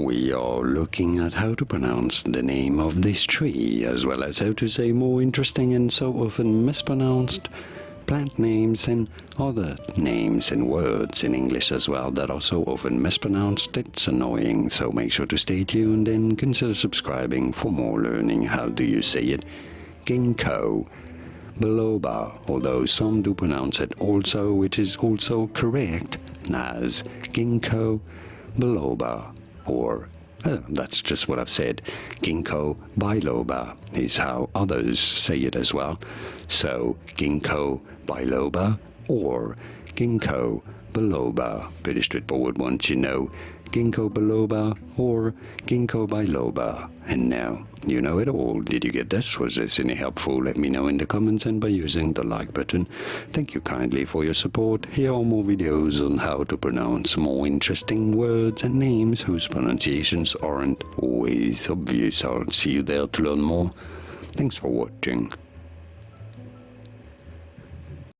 we are looking at how to pronounce the name of this tree, as well as how to say more interesting and so often mispronounced plant names and other names and words in English as well that are so often mispronounced. It's annoying, so make sure to stay tuned and consider subscribing for more learning. How do you say it? Ginkgo Biloba, although some do pronounce it also, which is also correct, as Ginkgo Biloba, or that's just what I've said. Ginkgo Biloba is how others say it as well. So Ginkgo Biloba or Ginkgo Biloba. Pretty straightforward once you know Ginkgo Biloba or Ginkgo Biloba. And now you know it all. Did you get this? Was this any helpful? Let me know in the comments and by using the like button. Thank you kindly for your support. Here are more videos on how to pronounce more interesting words and names whose pronunciations aren't always obvious. I'll see you there to learn more. Thanks for watching.